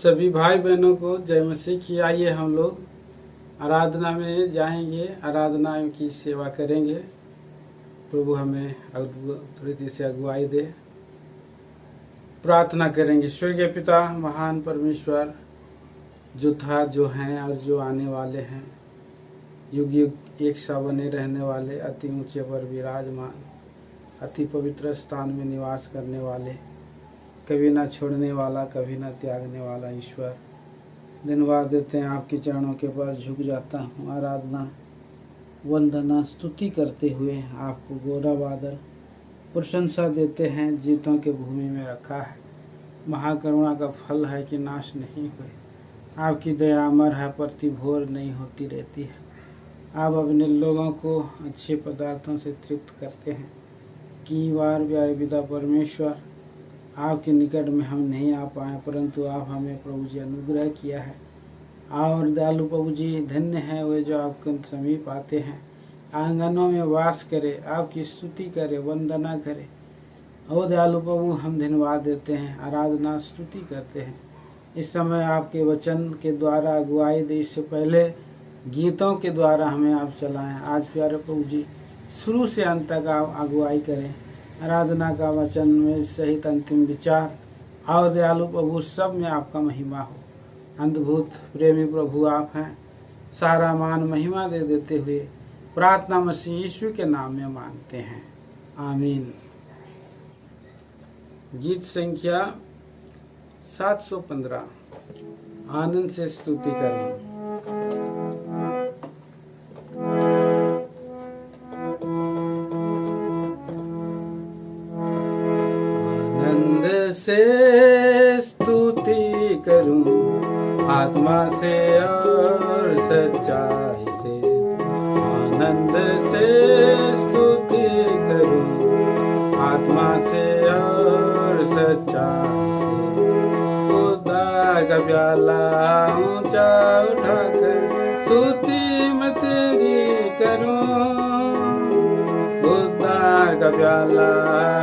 सभी भाई बहनों को जय मसीह की। आइए हम लोग आराधना में जाएंगे, आराधना की सेवा करेंगे। प्रभु हमें रीति से अगुवाई दे। प्रार्थना करेंगे। स्वर्गीय पिता, महान परमेश्वर, जो था, जो हैं और जो आने वाले हैं, युग युग एक सा बने रहने वाले, अति ऊंचे पर विराजमान, अति पवित्र स्थान में निवास करने वाले, कभी ना छोड़ने वाला, कभी ना त्यागने वाला ईश्वर, धन्यवाद देते हैं। आपके चरणों के पास झुक जाता हूँ। आराधना, वंदना, स्तुति करते हुए आपको गौरव आदर प्रशंसा देते हैं। जीतों के भूमि में रखा है, महाकरुणा का फल है कि नाश नहीं हुए। आपकी दया अमर है, प्रति भोर नहीं होती रहती है। आप अपने लोगों को अच्छे पदार्थों से तृप्त करते हैं। कई बार प्यारे पिता परमेश्वर, आपके निकट में हम नहीं आ पाए, परंतु आप हमें प्रभु जी अनुग्रह किया है। और दयालु प्रभु जी, धन्य है वे जो आपके समीप आते हैं, आंगनों में वास करे, आपकी स्तुति करे, वंदना करे। ओ दयालु प्रभु, हम धन्यवाद देते हैं, आराधना स्तुति करते हैं। इस समय आपके वचन के द्वारा अगुवाई दे, इससे पहले गीतों के द्वारा हमें आप चलाएं। आज प्यारे प्रभु जी, शुरू से अंत तक आप अगुवाई करें। आराधना का वचन में सहित अंतिम विचार और दयालु प्रभु सब में आपका महिमा हो। अद्भुत प्रेमी प्रभु आप हैं। सारा मान महिमा दे देते हुए प्रार्थना मसीह यीशु के नाम में मांगते हैं, आमीन। गीत संख्या 715, आनंद से स्तुति करें। से स्तुति करूं, आत्मा से और सच्चाई से। आनंद से स्तुति करूं, आत्मा से और सच्चाई से। खुदा का प्याला ऊंचा उठाकर स्तुति मैं तेरी करूं। खुदा का प्याला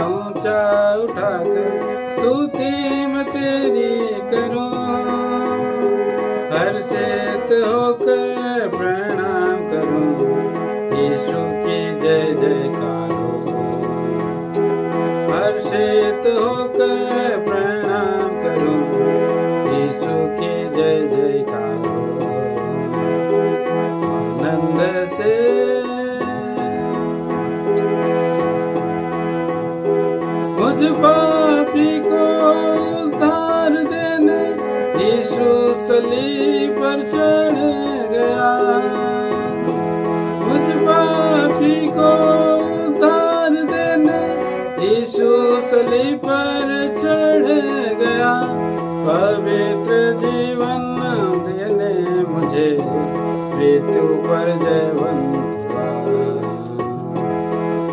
ऊंचा उठाकर स्तुति मैं तेरी करूं। हर्षित होकर प्रणाम करूं, यीशु की जय जयकार हो। हर्षित होकर प्रणाम करूं, यीशु की जय जयकार हो। आनंद से मुझ पापी को उद्धार देने यीशु सलीब पर चढ़ गया। मुझ पापी को उद्धार देने यीशु सलीब पर चढ़ गया। पवित्र जीवन देने मुझे मृत्यु पर जयवंत हुआ।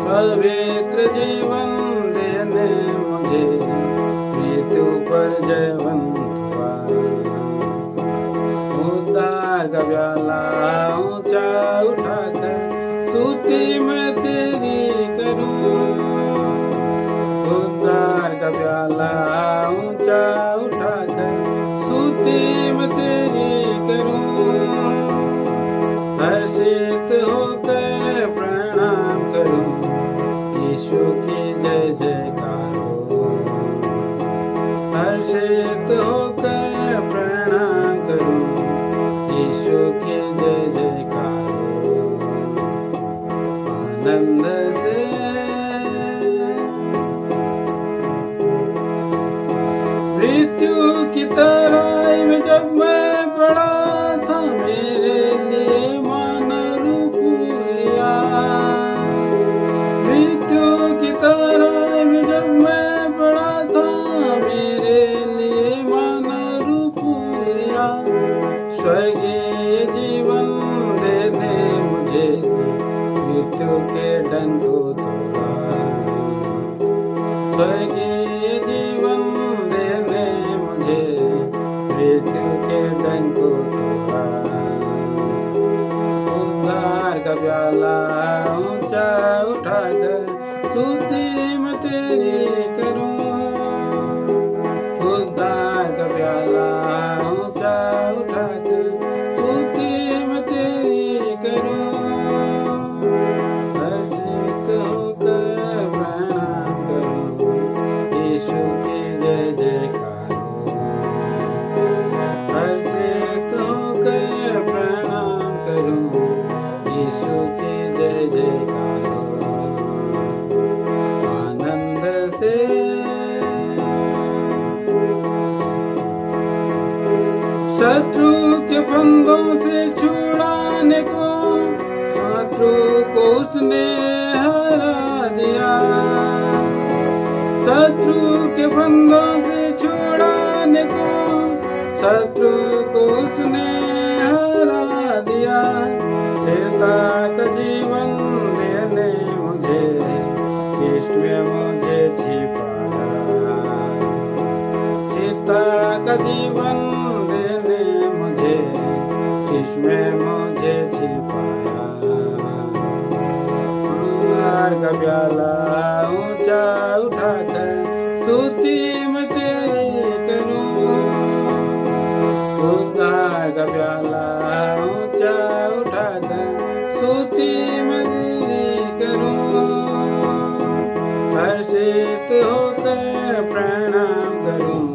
पवित्र जीवन मुझे मृत्यु पर जयवंत हुआ। उद्धार का प्याला ऊंचा उठाकर स्तुति मैं तेरी करूं। उद्धार का प्याला ऊंचा उठाकर स्तुति मैं तेरी करूं। हर्षित होकर प्रणाम करूं, यीशु की जय जयकार हो। हर्षित होकर प्रणाम करूं, यीशु की जय जयकार हो। आनंद से मृत्यु की तराई में जब मैं पड़ा था, मेरे लिए मानव रूप लिया। मृत्यु की तराई में जब मैं पड़ा था, मेरे लिए मानव रूप लिया। स्वर्गीय जीवन देने मुझे मृत्यु के डंक को तोड़ा। स्वर्गीय जीवन देने मुझे मृत्यु के डंक को तोड़ा। उद्धार का प्याला ऊंचा उठाकर स्तुति मैं तेरी करूं। उद्धार का प्याला के फंदों से छुड़ाने को शत्रु को उसने हरा दिया। शत्रु के फंदों से छुड़ाने को शत्रु को उसने हरा दिया। स्थिरता का जीवन देने मुझे कृष्ण में मुझे छिपाया। स्थिरता का जीवन देने मुझे कृष्ण में मुझे छिपाया। प्यार का प्याला ऊंचा उठाकर स्तुति में तेरी करूं। उद्धार का प्याला ऊंचा उठाकर स्तुति में तेरी करूं। हर्षित होकर प्रणाम करूं,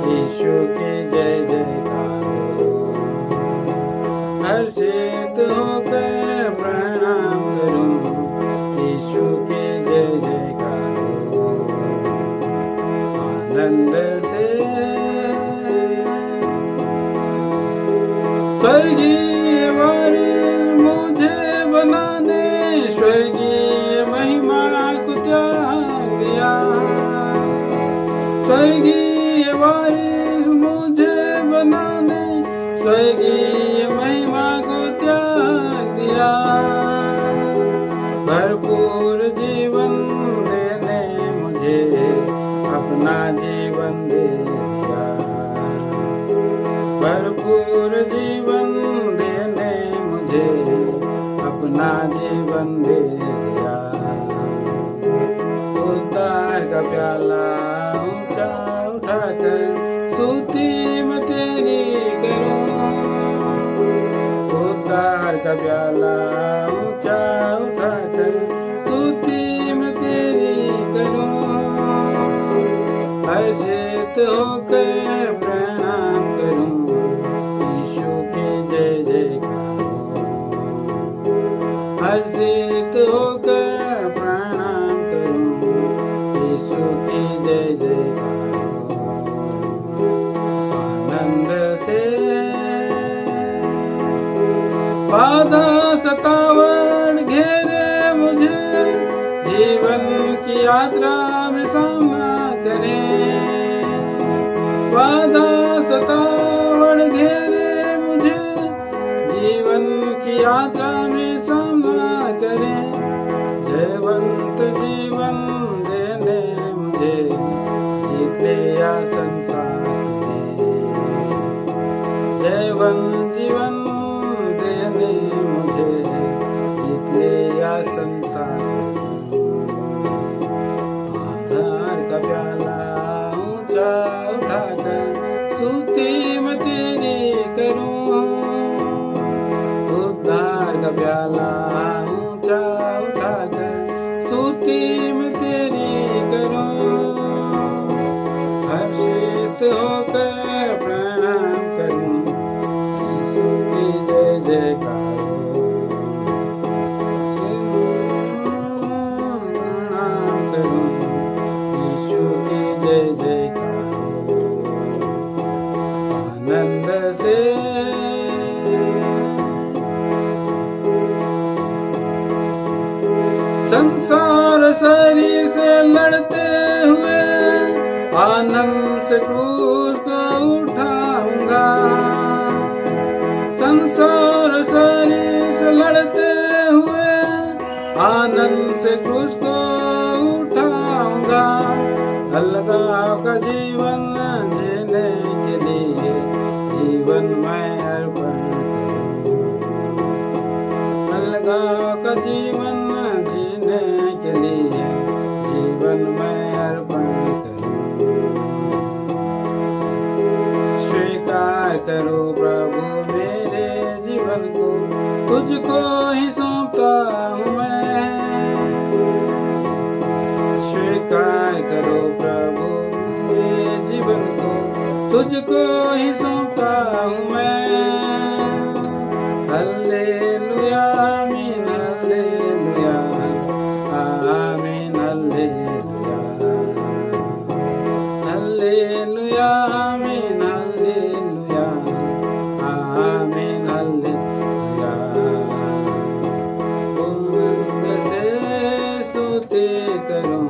यीशु की जय जयकार हो। हर्षित होकर प्रणाम करूं, यीशु की जय जयकार हो। आनंद से स्वर्गीय वारिस मुझे बनाने स्वर्गीय महिमा को त्याग दिया। स्वर्गीय वारिस मुझे बनाने स्वर्गीय महिमा को त्याग दिया। भरपूर जीवन देने मुझे अपना जीवन दे दिया। भरपूर जीवन देने मुझे अपना जीवन दे दिया। उद्धार का प्याला ऊंचा उठाकर स्तुति में तेरी करूं। उद्धार का प्याला ऊंचा उठाकर स्तुति में तेरी करूं। हर्षित होकर प्रणाम करूं, यीशु की जय जयकार हो। हर्षित होकर प्रणाम करूं, यीशु की जय जयकार हो। आनंद से बाधा सतावन घेरे मुझे जीवन की यात्रा में सामना करें। बाधा सतावन घेरे मुझे जीवन की यात्रा में सामना करें। जयवंत जीवन देने मुझे जीत लिया संसार तूने। जयवंत जीवन देने मुझे जीत लिया संसार तूने। आधार का प्याला ऊंचा उठाकर स्तुति में तेरी करूं। उद्धार का प्याला ऊंचा उठाकर स्तुति में तेरी करूं। हर्षित होकर प्रणाम करूं, यीशु की जय जयकार हो। प्रणाम करूं, यीशु की जय जयकार हो। आनंद से संसार शरीर से लड़ते हुए आनंद से क्रूस को उठाऊंगा। संसार शरीर से लड़ते हुए आनंद से क्रूस को उठाऊंगा। अलगाव का जीवन जीने के लिए जीवन मैं अर्पण करूं। अलगाव का जीवन जीने के लिए जीवन मैं अर्पण करूं। स्वीकार करो प्रभु मेरे जीवन को, तुझको ही सौंपता हूँ मैं। स्वीकार करो प्रभु मेरे जीवन को, तुझको ही सौंपता हूँ मैं। हालेलुया आमीन हालेलुया आमीन हालेलुया। हालेलुया आमीन हालेलुया करूं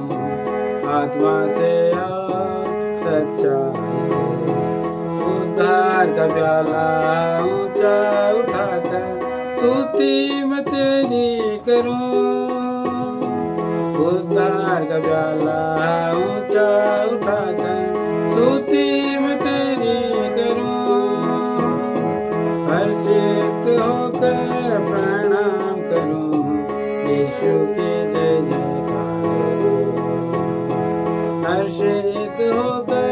आत्मा से और सच्चाई से। उद्धार का प्याला ऊंचा उठाकर स्तुति मैं तेरी करूं। उद्धार का प्याला ऊंचा उठाकर स्तुति मैं तेरी करूं। हर्षित होकर प्रणाम करूं यीशु की जय जयकार करूं। हर्षित होकर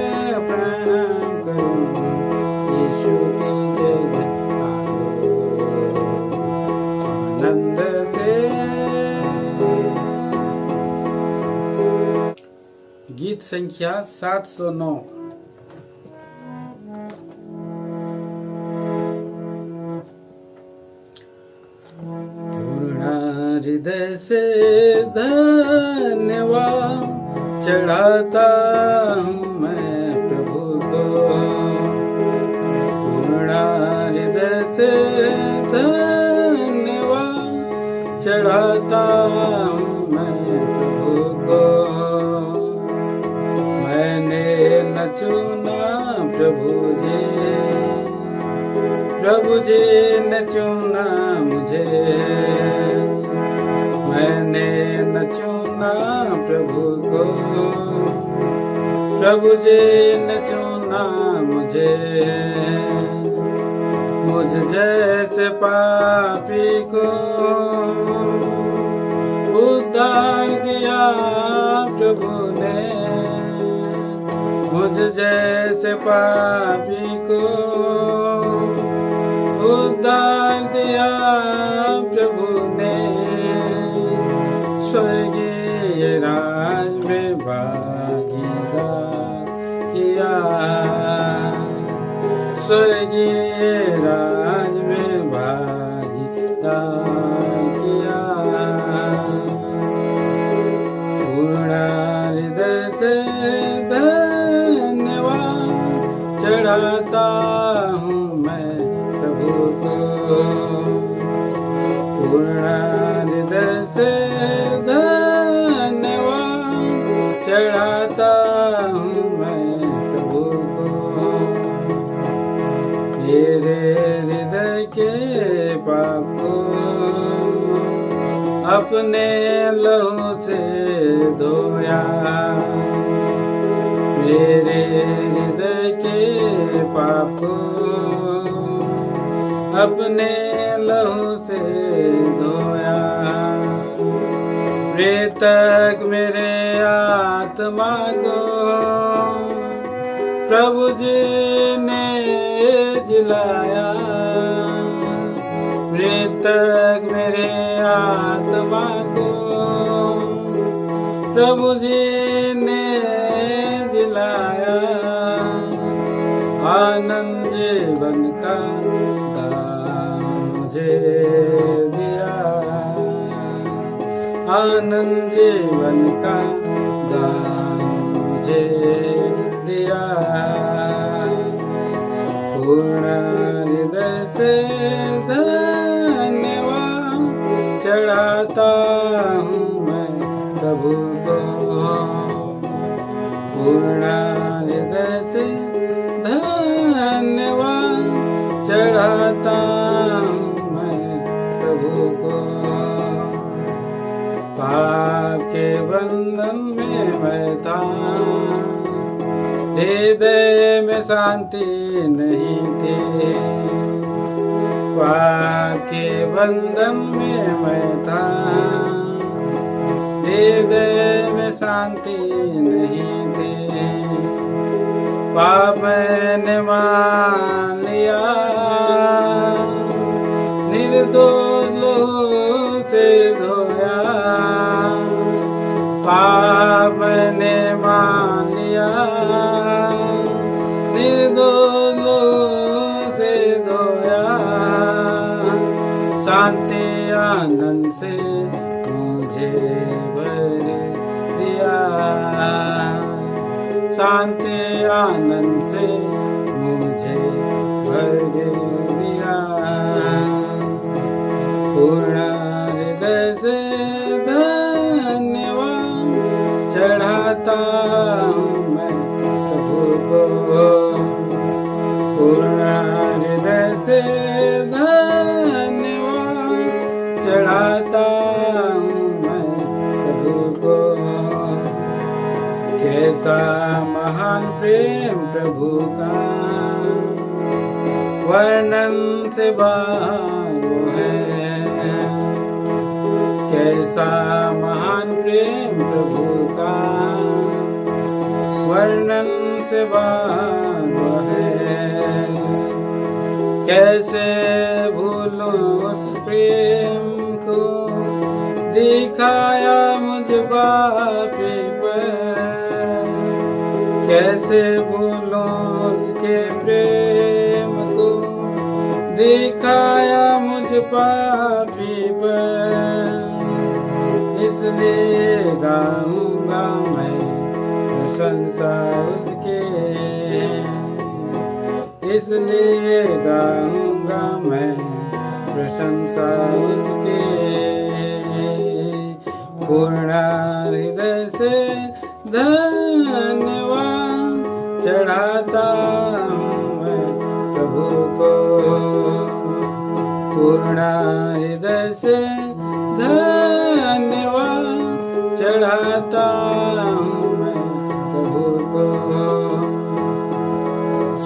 प्रणाम करूं यीशु की जय जयकार करूं। आनंद से गीत संख्या 709। पूर्ण हृदय से धन्यवाद चढ़ाता हूँ मैं प्रभु को। पूर्ण हृदय से धन्यवाद चढ़ाता हूँ मैं प्रभु को। मैंने न चुना प्रभु जी ने चुना मुझे। मैंने न चुना प्रभु को, प्रभु जी ने चुना मुझे। मुझ जैसे पापी को उद्धार दिया प्रभु ने। मुझ जैसे पापी को उद्धार दिया प्रभु ने। स्वर्गीय राज में भागीदार किया। स्वर्गीय राज में भागीदार किया। पूर्ण हृदय से धन्यवाद चढ़ाता हूँ मैं प्रभु को। पूर्ण हृदय से धन्यवाद चढ़ाता हूँ मैं प्रभु को। मेरे हृदय के पाप को अपने लहू से धोया। मेरे हृदय के पाप को अपने लहू से धोया। मृतक मेरे आत्मा को प्रभु जी ने जिलाया। मृतक मेरे आत्मा को प्रभु जी ने जिलाया। आनंद जीवन का दान मुझे दिया। आनंद जीवन का दान मुझे दिया। पूर्ण हृदय से धन्यवाद चढ़ाता हूँ मैं प्रभु को। पूर्ण हृदय से धन्यवाद चढ़ाता हूँ मैं प्रभु को। पाप के बंधन में मैं था, हृदय में शांति नहीं थी। पाप के बंधन में मैं था, हृदय में शांति नहीं थी। पाप मैंने मान लिया, निर्दोष लोगों से धोया। पाप मैंने मान लिया, निर्दोष लोगों से धोया। शांति आनंद से मुझे भर दिया। शांति आनंद से मुझे भर दिया। पूर्ण हृदय से धन्यवाद चढ़ाता हूँ मैं प्रभु को, पूर्ण हृदय से धन्यवाद चढ़ाता हूँ मैं प्रभु को। कैसा महान प्रेम प्रभु का, वर्णन से बाहर वो है। कैसा महान प्रेम प्रभु का, वर्णन से बाहर वो है। कैसे भूलूं उस प्रेम को, दिखाया मुझ पापी पर। कैसे भूलूं उसके प्रेम को, दिखाया मुझ पापी पर। इसलिए गाऊंगा मैं प्रशंसा उसके, इसलिए गाऊंगा मैं प्रशंसा उसके। पूर्ण हृदय से धन्यवाद चढ़ाता हूँ मैं प्रभु को, पूर्ण हृदय से धन्यवाद चढ़ाता हूँ मैं प्रभु को।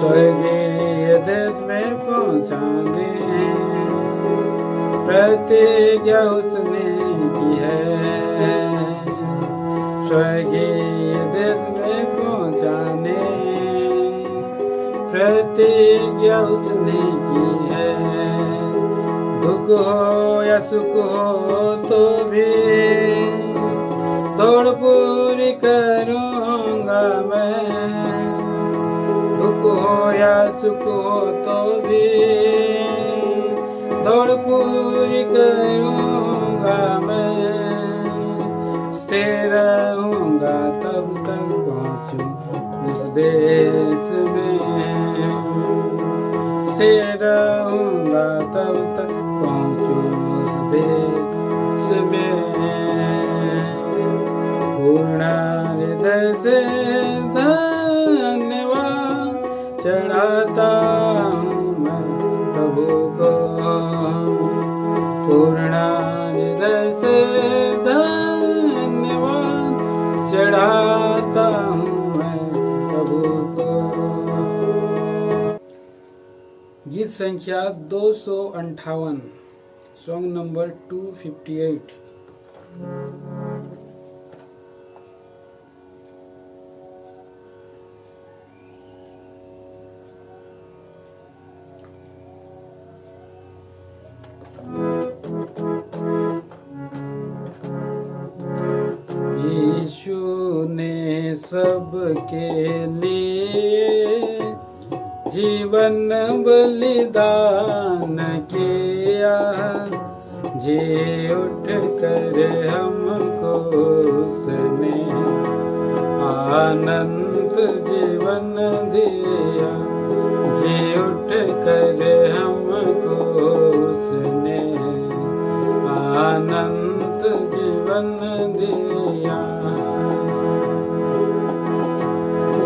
स्वर्गीय देश में पहुँचा दे, प्रतिज्ञा उसने की है। स्वर्गीय देश में पहुँचाने प्रतिज्ञा उसने की है। दुख हो या सुख हो तो भी दौड़ पूरी करूँगा मैं। दुख हो या सुख हो तो भी दौड़ पूरी करूँगा मैं। स्थिर रहूँगा तब तक पहुँचूं उस देश में। स्थिर रहूँगा तब तक पहुँचूं उस देश में। पूर्ण हृदय से धन्यवाद चढ़ाता हूँ मैं प्रभु को, पूर्ण हृदय से धन्यवाद चढ़ाता हूँ मैं प्रभु को। गीत संख्या 258, सॉन्ग नंबर 258। यीशु ने सबके लिए जीवन बलिदान किया, जी उठ कर हमको उसने अनंत जीवन दिया। जी उठ कर हमको उसने अनंत जीवन दिया।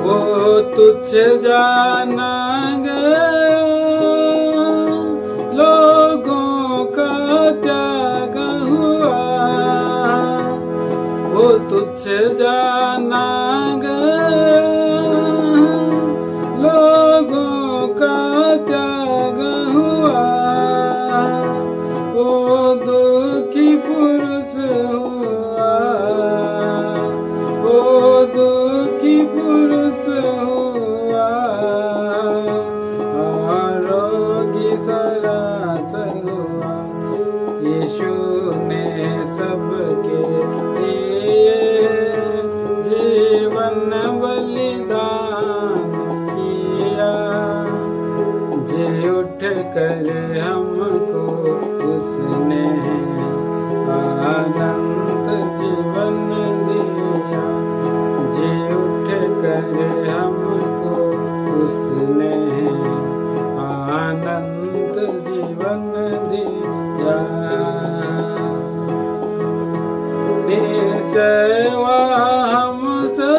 वो तुझ जाना गया, लोगों का त्याग हुआ। वो तुझ जाना गया, लोगों का त्याग हुआ। वो दुखी पुरुष हुआ, वो दुखी पुरुष हुआ। आरोगी सरासर हुआ। यीशु ने सबके लिए जीवन बलिदान किया। जी उठ कर हमको उसने अनंत जीवन दिया। जी उठ कर हमको उसने अनंत जीवन दिया। सेवा हम सब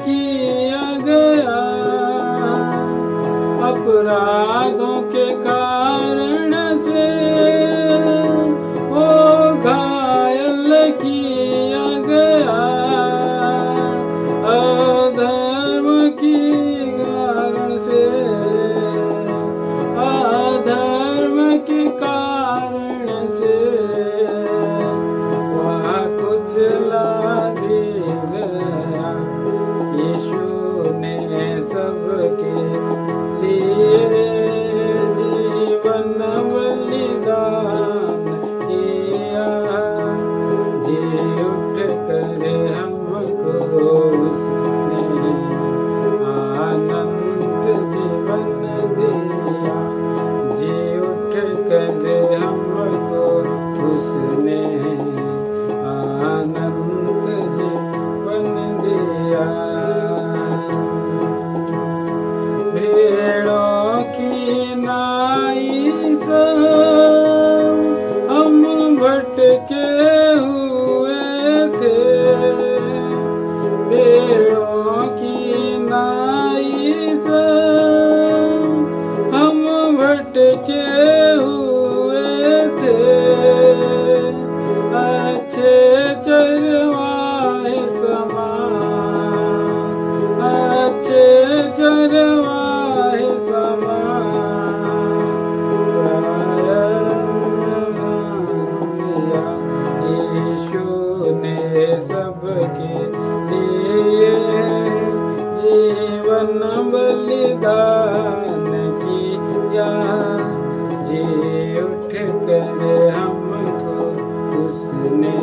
किया गया, अपराधों के कारण से वो घायल किया गया, अधर्म के कारण से, अधर्म के कारण से वहाँ कुचला भी गया। यीशु ने सबके लिए जीवन बलिदान किया, जी उठ कर हमको उसने आनंद जीवन दिया, जी उठ कर हमको उसने आनंद जीवन दिया। भेड़ों की नाई सा हम भटके हुए थे, भेड़ों की नाई सा हम भटके हुए थे, अच्छे चरवाहे समान, अच्छे चरवाहे समान यीशु ने सबके लिए जीवन बलिदान किया, जी उठ कर हमको उसने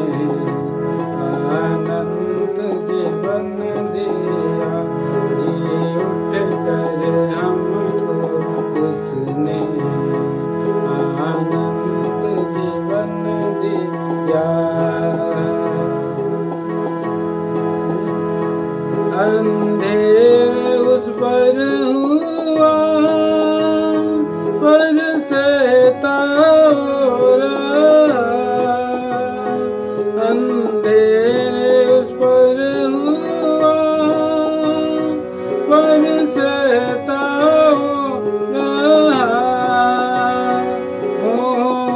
आनंद जीवन दिया, जी उठ कर हमको उसने आनंद जीवन दिया। अंधेर उस पर हुआ पर सहता हो रहा, अंधेरे उस पर हुआ पर सहता हो रहा,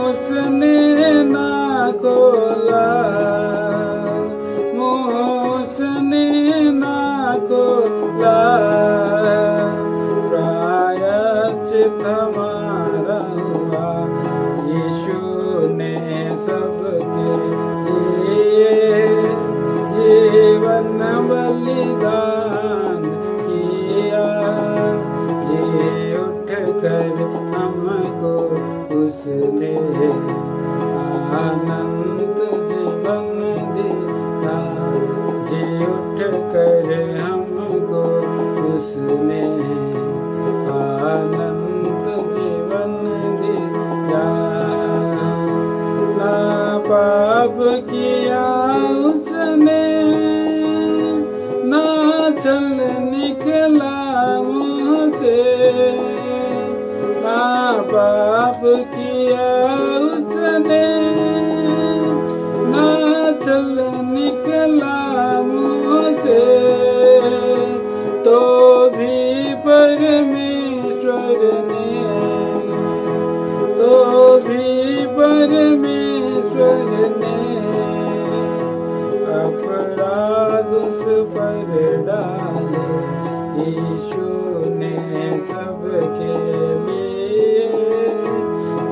उसने ना खोला, उसने ना खोला, प्रायश्चित हमारा हुआ, यीशु ने सबके लिए जीवन बलिदान किया, जी उठ कर हमको उसने आनंद जीवन दिया, जी उठ कर हमको उसने आनंद जीवन दिया। ना पाप किया उसने, ना छल निकला मुँह से, ना पाप किया उसने, ना छल निकला मुँह से, तो भी परमेश्वर ने, तो भी परमेश्वर ने अपराध उस पर डाले, यीशु ने सबके लिए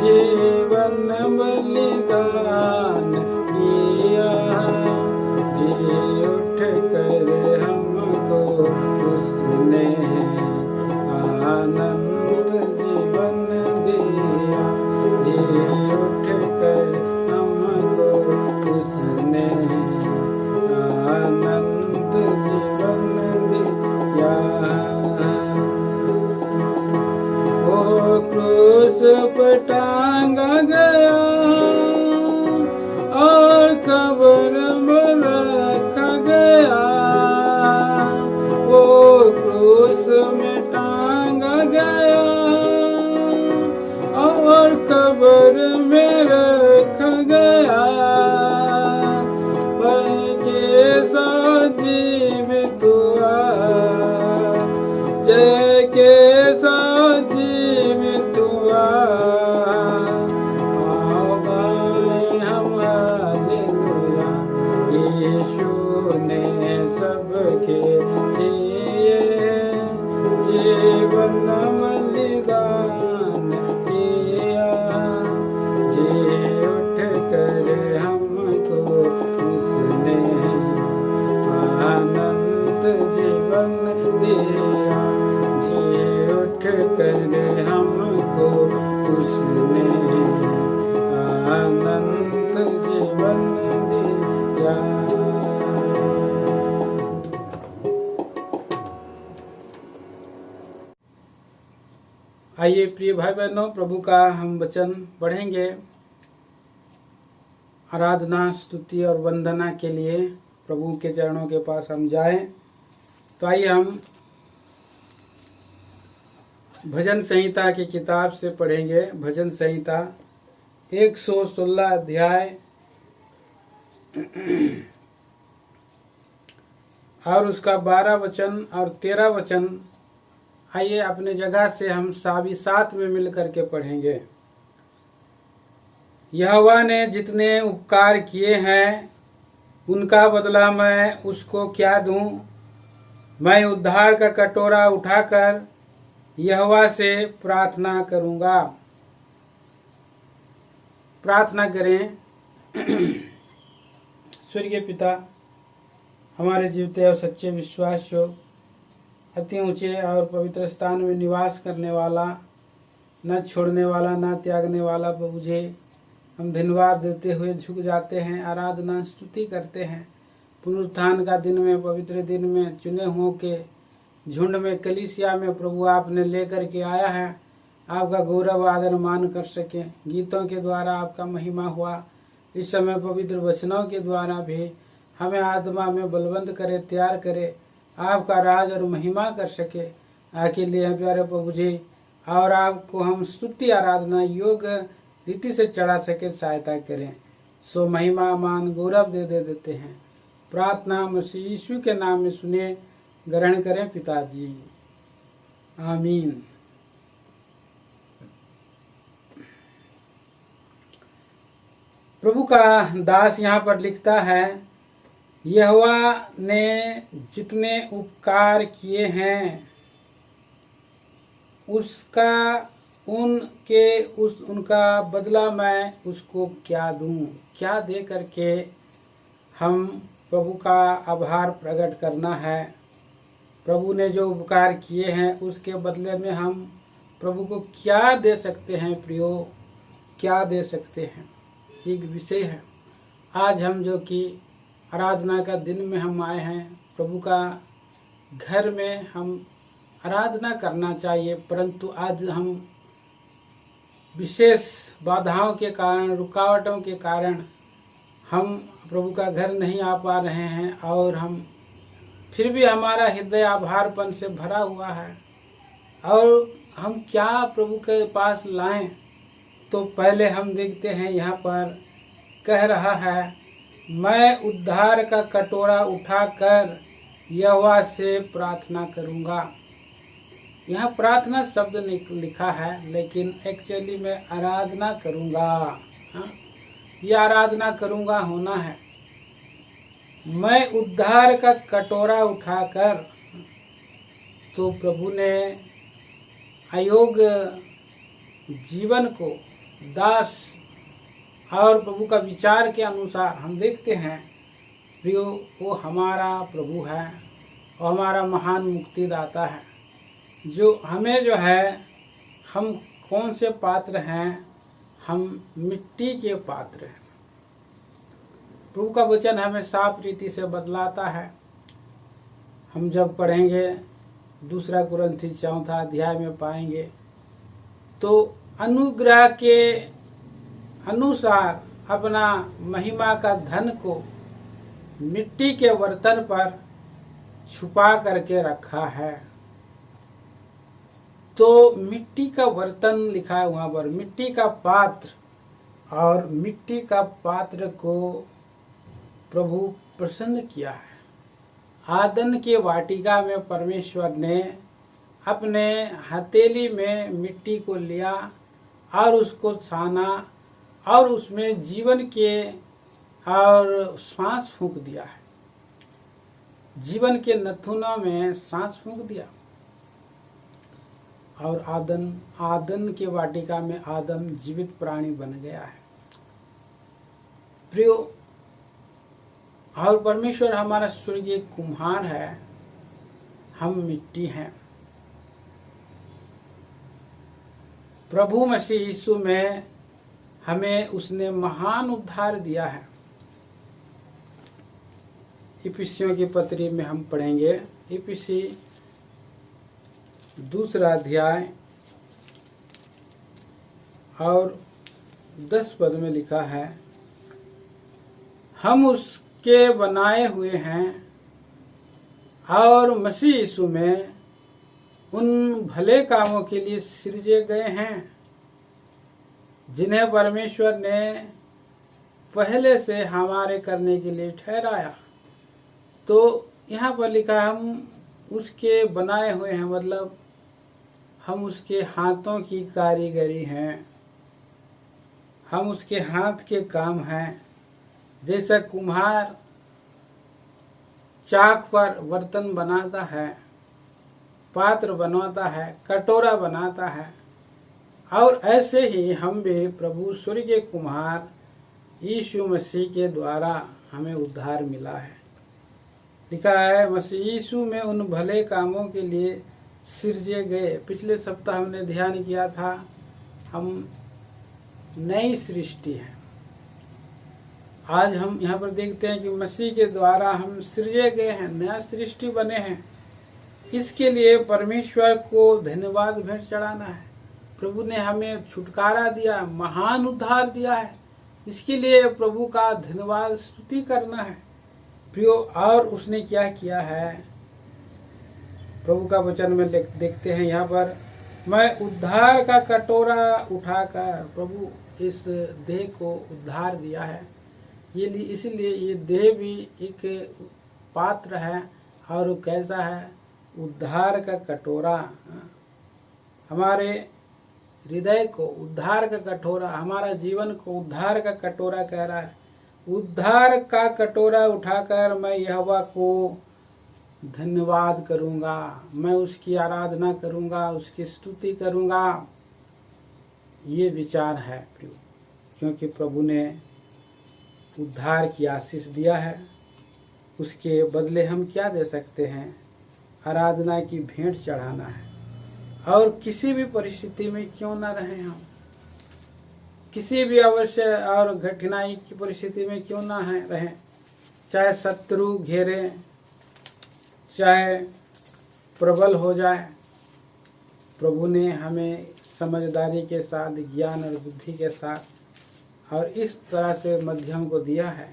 जीवन बलिदान किया, जी उठ कर हमको उसने आनंद जीवन दिया, जी उठ कर हमको उसने आनंद जीवन दिया। वो क्रूस पर टांगा गया और कब्र में रखा गया, वो क्रूस में टांगा गया और कब्र में रखा गया, पर के साथ जीवित हुआ, के लिए जीवन बलिदान किया। जी उठ कर हमको उसने आनंद जीवन दिया। जी उठ कर हमको उसने आनंद जीवन दिया। आइए प्रिय भाई बहनों, प्रभु का हम वचन पढ़ेंगे। आराधना, स्तुति और वंदना के लिए प्रभु के चरणों के पास हम जाएं। तो आइए हम भजन संहिता की किताब से पढ़ेंगे। भजन संहिता 116 अध्याय और उसका 12 वचन और 13 वचन। आइए अपने जगह से हम सभी साथ में मिल करके पढ़ेंगे। यहोवा ने जितने उपकार किए हैं उनका बदला मैं उसको क्या दूं। मैं उद्धार का कटोरा उठाकर यहोवा से प्रार्थना करूंगा। प्रार्थना करें। स्वर्गीय पिता, हमारे जीवते और सच्चे विश्वासियों, अति ऊंचे और पवित्र स्थान में निवास करने वाला, न छोड़ने वाला, न त्यागने वाला प्रभु जी, हम धन्यवाद देते हुए झुक जाते हैं, आराधना स्तुति करते हैं। पुनरुत्थान का दिन में, पवित्र दिन में, चुने हुओं के झुंड में, कलीसिया में प्रभु आपने लेकर के आया है। आपका गौरव आदर मान कर सके। गीतों के द्वारा आपका महिमा हुआ। इस समय पवित्र वचनों के द्वारा भी हमें आत्मा में बलवंत करे, तैयार करे, आपका राज और महिमा कर सके। आके लिए प्यारे प्रभु जी, और आपको हम स्तुति आराधना योग्य रीति से चढ़ा सके, सहायता करें। सो महिमा मान गौरव दे देते हैं। प्रार्थना मसीह यीशु के नाम में सुने, ग्रहण करें पिताजी, आमीन। प्रभु का दास यहाँ पर लिखता है, यहोवा ने जितने उपकार किए हैं उनका बदला मैं उसको क्या दूं। क्या दे करके हम प्रभु का आभार प्रकट करना है। प्रभु ने जो उपकार किए हैं उसके बदले में हम प्रभु को क्या दे सकते हैं। प्रियो, क्या दे सकते हैं, एक विषय है। आज हम जो कि आराधना का दिन में हम आए हैं, प्रभु का घर में हम आराधना करना चाहिए, परंतु आज हम विशेष बाधाओं के कारण, रुकावटों के कारण हम प्रभु का घर नहीं आ पा रहे हैं, और हम फिर भी हमारा हृदय आभारपन से भरा हुआ है। और हम क्या प्रभु के पास लाएं, तो पहले हम देखते हैं यहाँ पर कह रहा है, मैं उद्धार का कटोरा उठाकर यहोवा से प्रार्थना करूंगा। यहाँ प्रार्थना शब्द लिखा है, लेकिन एक्चुअली में आराधना करूंगा। ये आराधना करूंगा होना है। मैं उद्धार का कटोरा उठाकर, तो प्रभु ने अयोग्य जीवन को दास और प्रभु का विचार के अनुसार हम देखते हैं, प्रियो, वो हमारा प्रभु है, वो हमारा महान मुक्तिदाता है, जो हमें जो है, हम कौन से पात्र हैं, हम मिट्टी के पात्र हैं। प्रभु का वचन हमें साफ रीति से बदलाता है। हम जब पढ़ेंगे 2 कुरिन्थी 4 अध्याय में पाएंगे, तो अनुग्रह के अनुसार अपना महिमा का धन को मिट्टी के बर्तन पर छुपा करके रखा है। तो मिट्टी का बर्तन लिखा है वहां पर, मिट्टी का पात्र, और मिट्टी का पात्र को प्रभु प्रसन्न किया है। आदन के वाटिका में परमेश्वर ने अपने हथेली में मिट्टी को लिया और उसको छाना और उसमें जीवन के और श्वास फूंक दिया है। जीवन के नथुनों में सांस फूंक दिया और आदन के वाटिका में आदम जीवित प्राणी बन गया है। प्रियो, और परमेश्वर हमारा स्वर्गीय कुम्हार है, हम मिट्टी हैं। प्रभु मसीह यीशु में हमें उसने महान उद्धार दिया है। इफिसियों की पत्री में हम पढ़ेंगे, इफिसी 2 अध्याय और 10 पद में लिखा है, हम उसके बनाए हुए हैं और मसीह यीशु में उन भले कामों के लिए सृजे गए हैं जिन्हें परमेश्वर ने पहले से हमारे करने के लिए ठहराया। तो यहाँ पर लिखा हम उसके बनाए हुए हैं, मतलब हम उसके हाथों की कारीगरी हैं, हम उसके हाथ के काम हैं। जैसा कुम्हार चाक पर बर्तन बनाता है, पात्र बनाता है, कटोरा बनाता है, और ऐसे ही हम भी प्रभु स्वर्गीय कुम्हार यीशु मसीह के द्वारा हमें उद्धार मिला है। लिखा है मसीह यीशु में उन भले कामों के लिए सृजे गए। पिछले सप्ताह हमने ध्यान किया था, हम नई सृष्टि हैं। आज हम यहाँ पर देखते हैं कि मसीह के द्वारा हम सृजे गए हैं, नया सृष्टि बने हैं। इसके लिए परमेश्वर को धन्यवाद भेंट चढ़ाना है। प्रभु ने हमें छुटकारा दिया, महान उद्धार दिया है, इसके लिए प्रभु का धन्यवाद स्तुति करना है। प्रियो, और उसने क्या किया है, प्रभु का वचन में देखते हैं यहाँ पर, मैं उद्धार का कटोरा उठाकर, प्रभु इस देह को उद्धार दिया है। इसलिए ये देह भी एक पात्र है, और कैसा है, उद्धार का कटोरा। हमारे हृदय को उद्धार का कटोरा, हमारा जीवन को उद्धार का कटोरा कह रहा है। उद्धार का कटोरा उठाकर मैं यहोवा को धन्यवाद करूंगा, मैं उसकी आराधना करूंगा, उसकी स्तुति करूंगा। ये विचार है प्रियो, क्योंकि प्रभु ने उद्धार की आशीष दिया है। उसके बदले हम क्या दे सकते हैं? आराधना की भेंट चढ़ाना है। और किसी भी परिस्थिति में क्यों ना रहें हम, किसी भी अवश्य और कठिनाई की परिस्थिति में क्यों ना रहें, चाहे शत्रु घेरे, चाहे प्रबल हो जाए, प्रभु ने हमें समझदारी के साथ, ज्ञान और बुद्धि के साथ और इस तरह से मध्यम को दिया है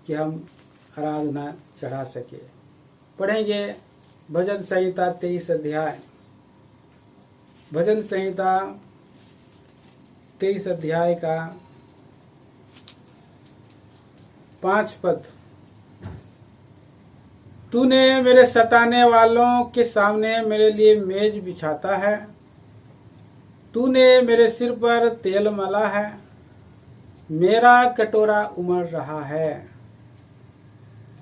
कि हम आराधना चढ़ा सके। पढ़ेंगे भजन संहिता 23 अध्याय, भजन संहिता 23 अध्याय का 5 पद। तूने मेरे सताने वालों के सामने मेरे लिए मेज बिछाता है, तूने मेरे सिर पर तेल मला है, मेरा कटोरा उमड़ रहा है।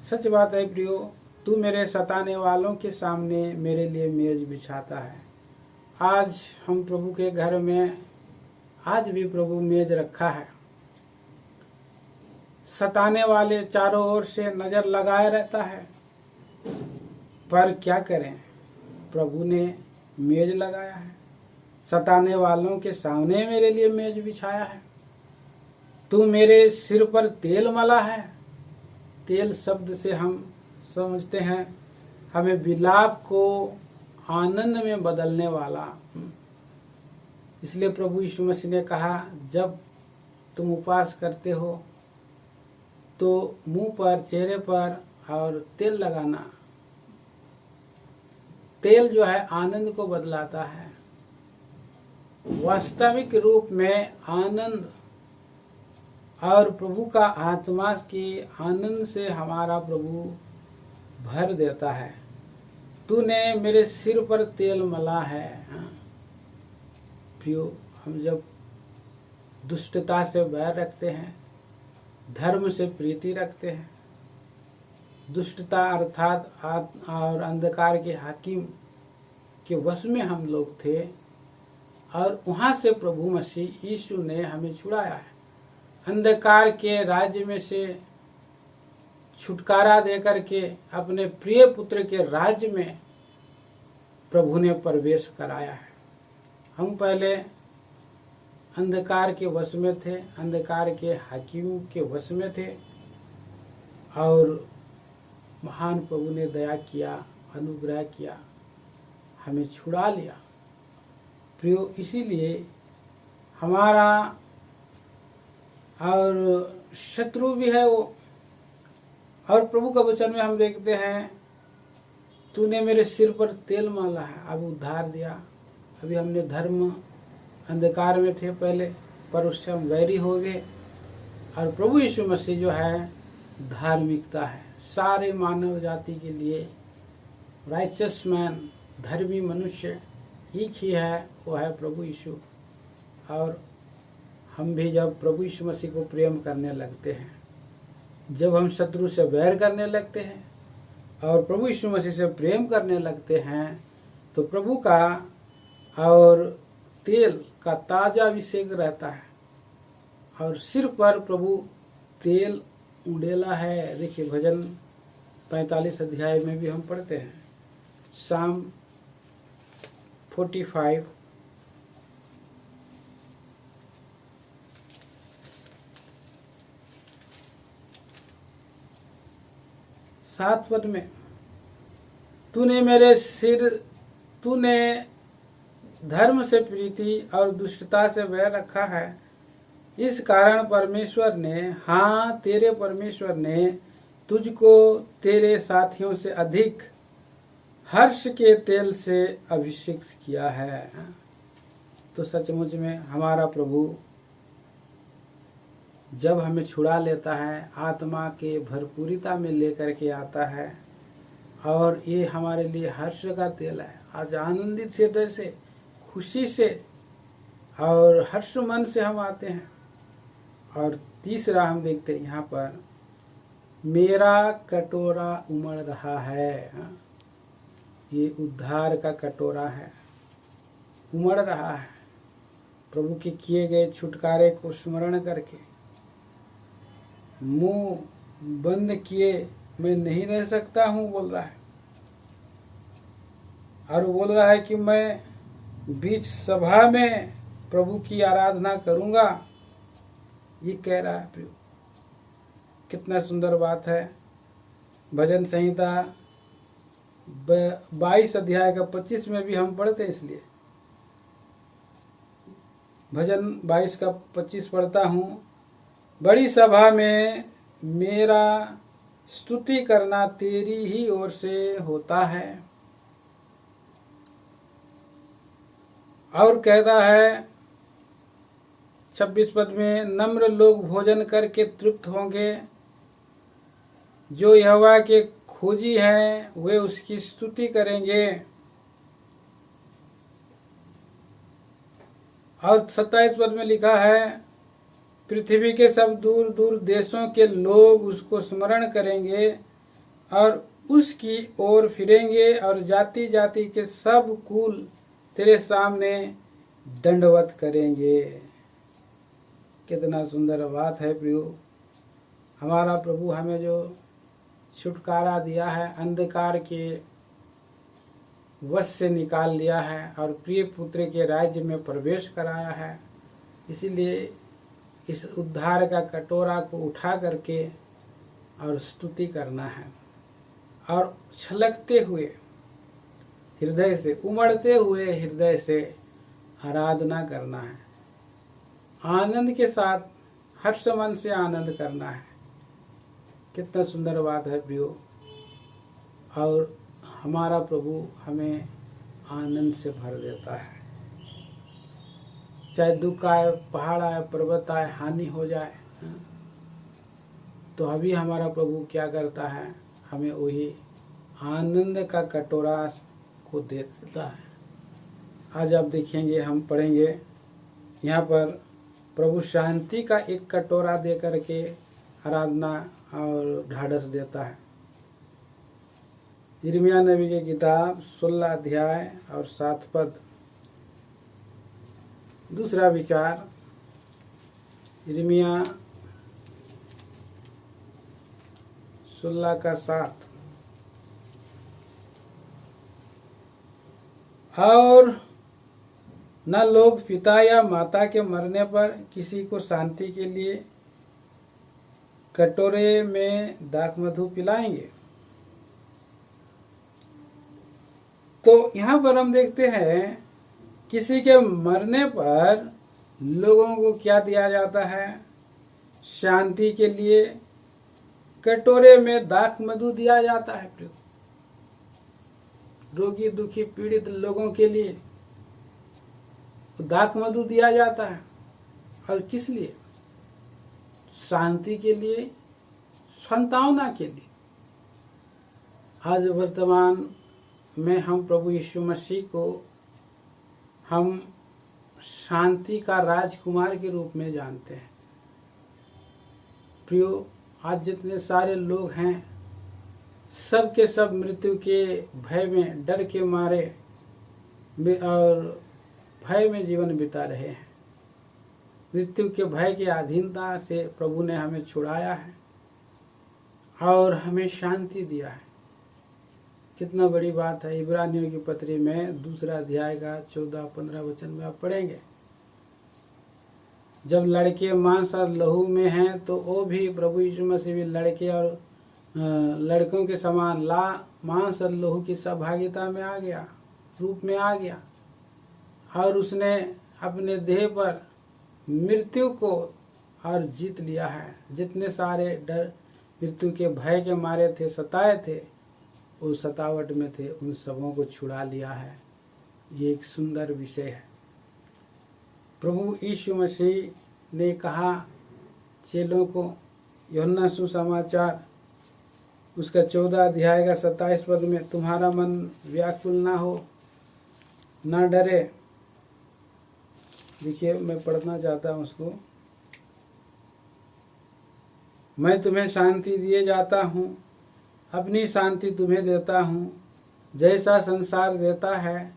सच बात है प्रियो, तू मेरे सताने वालों के सामने मेरे लिए मेज बिछाता है। आज हम प्रभु के घर में, आज भी प्रभु मेज रखा है। सताने वाले चारों ओर से नजर लगाए रहता है, पर क्या करें, प्रभु ने मेज लगाया है। सताने वालों के सामने मेरे लिए मेज बिछाया है। तू मेरे सिर पर तेल मला है। तेल शब्द से हम समझते हैं हमें विलाप को आनंद में बदलने वाला। इसलिए प्रभु यीशु मसीह ने कहा, जब तुम उपवास करते हो तो मुंह पर, चेहरे पर और तेल लगाना। तेल जो है आनंद को बदलाता है। वास्तविक रूप में आनंद और प्रभु का आत्मा की आनंद से हमारा प्रभु भर देता है। तूने मेरे सिर पर तेल मला है। प्रियो, हम जब दुष्टता से बैर रखते हैं, धर्म से प्रीति रखते हैं, दुष्टता अर्थात और अंधकार के हाकिम के वश में हम लोग थे, और वहाँ से प्रभु मसीह यीशु ने हमें छुड़ाया है। अंधकार के राज्य में से छुटकारा देकर के अपने प्रिय पुत्र के राज्य में प्रभु ने प्रवेश कराया है। हम पहले अंधकार के वश में थे, अंधकार के हाकिम के वश में थे, और महान प्रभु ने दया किया, अनुग्रह किया, हमें छुड़ा लिया। प्रियो, इसीलिए हमारा और शत्रु भी है वो। और प्रभु का वचन में हम देखते हैं, तूने मेरे सिर पर तेल माला है, अब उद्धार दिया। अभी हमने धर्म अंधकार में थे पहले, पर उससे हम वैरी हो गए, और प्रभु यीशु मसीह जो है धार्मिकता है सारे मानव जाति के लिए। राइचस मैन, धर्मी मनुष्य एक ही है, वो है प्रभु यीशु। और हम भी जब प्रभु यीशु मसीह को प्रेम करने लगते हैं, जब हम शत्रु से वैर करने लगते हैं और प्रभु यीशु मसीह से प्रेम करने लगते हैं, तो प्रभु का और तेल का ताजा अभिषेक रहता है, और सिर पर प्रभु तेल उड़ेला है। देखिए भजन 45 अध्याय में भी हम पढ़ते हैं, साम 45 7 पद में, तूने धर्म से प्रीति और दुष्टता से वैर रखा है। इस कारण परमेश्वर ने, हाँ तेरे परमेश्वर ने तुझको तेरे साथियों से अधिक हर्ष के तेल से अभिषेक किया है। तो सचमुच में हमारा प्रभु जब हमें छुड़ा लेता है, आत्मा के भरपूरिता में लेकर के आता है, और ये हमारे लिए हर्ष का तेल है। आज आनंदित हृदय से, खुशी से और हर्ष मन से हम आते हैं। और तीसरा हम देखते हैं यहाँ पर, मेरा कटोरा उमड़ रहा है। ये उद्धार का कटोरा है, उमड़ रहा है। प्रभु के किए गए छुटकारे को स्मरण करके मुंह बंद किए मैं नहीं रह सकता हूँ बोल रहा है। और बोल रहा है कि मैं बीच सभा में प्रभु की आराधना करूंगा, ये कह रहा है। प्रियो, कितना सुंदर बात है। भजन संहिता 22 अध्याय का 25 में भी हम पढ़ते हैं। इसलिए भजन 22 का 25 पढ़ता हूँ, बड़ी सभा में मेरा स्तुति करना तेरी ही ओर से होता है। और कहता है 26 पद में, नम्र लोग भोजन करके तृप्त होंगे, जो यहोवा के खोजी हैं वे उसकी स्तुति करेंगे। और 27 पद में लिखा है, पृथ्वी के सब दूर दूर देशों के लोग उसको स्मरण करेंगे और उसकी ओर फिरेंगे, और जाति जाति के सब कुल तेरे सामने दंडवत करेंगे। कितना सुंदर बात है प्रियो। हमारा प्रभु हमें जो छुटकारा दिया है, अंधकार के वश से निकाल लिया है और प्रिय पुत्र के राज्य में प्रवेश कराया है। इसीलिए इस उद्धार का कटोरा को उठा करके और स्तुति करना है, और छलकते हुए हृदय से, उमड़ते हुए हृदय से आराधना करना है। आनंद के साथ, हर्ष मन से आनंद करना है। कितना सुंदर बात है प्रियो। और हमारा प्रभु हमें आनंद से भर देता है। चाहे दुख आए, पहाड़ आए, पर्वत आए, हानि हो जाए, तो अभी हमारा प्रभु क्या करता है, हमें वही आनंद का कटोरा को दे देता है। आज आप देखेंगे, हम पढ़ेंगे यहाँ पर, प्रभु शांति का एक कटोरा दे करके आराधना और ढाढ़स देता है। यिर्मयाह नबी की किताब 16 अध्याय और 7 पद। दूसरा विचार, यिर्मयाह 16 का 7। और न लोग पिता या माता के मरने पर किसी को शांति के लिए कटोरे में दाख मधु पिलाएंगे। तो यहाँ पर हम देखते हैं किसी के मरने पर लोगों को क्या दिया जाता है? शांति के लिए कटोरे में दाख मधु दिया जाता है। रोगी दुखी पीड़ित लोगों के लिए दाख मधु दिया जाता है। और किस लिए? शांति के लिए, सांत्वना के लिए। आज वर्तमान में हम प्रभु यीशु मसीह को हम शांति का राजकुमार के रूप में जानते हैं। प्रियो, आज जितने सारे लोग हैं सब के सब मृत्यु के भय में, डर के मारे और भय में जीवन बिता रहे हैं। मृत्यु के भय की अधीनता से प्रभु ने हमें छुड़ाया है और हमें शांति दिया है। कितना बड़ी बात है। इब्रानियों की पत्री में 2 अध्याय का 14-15 वचन में आप पढ़ेंगे। जब लड़के मांस और लहू में हैं तो वो भी, प्रभु यीशु मसीह भी लड़के और लड़कों के समान मांस और लहू की सहभागिता में आ गया, रूप में आ गया। और उसने अपने देह पर मृत्यु को और जीत लिया है। जितने सारे डर, मृत्यु के भय के मारे थे, सताए थे, उस सतावट में थे, उन सबों को छुड़ा लिया है। ये एक सुंदर विषय है। प्रभु यीशु मसीह ने कहा चेलों को, यूहन्ना सुसमाचार उसका 14 अध्याय का 27 पद में, तुम्हारा मन व्याकुल ना हो, ना डरे। देखिए, मैं पढ़ना चाहता हूँ उसको। मैं तुम्हें शांति दिए जाता हूँ, अपनी शांति तुम्हें देता हूँ। जैसा संसार देता है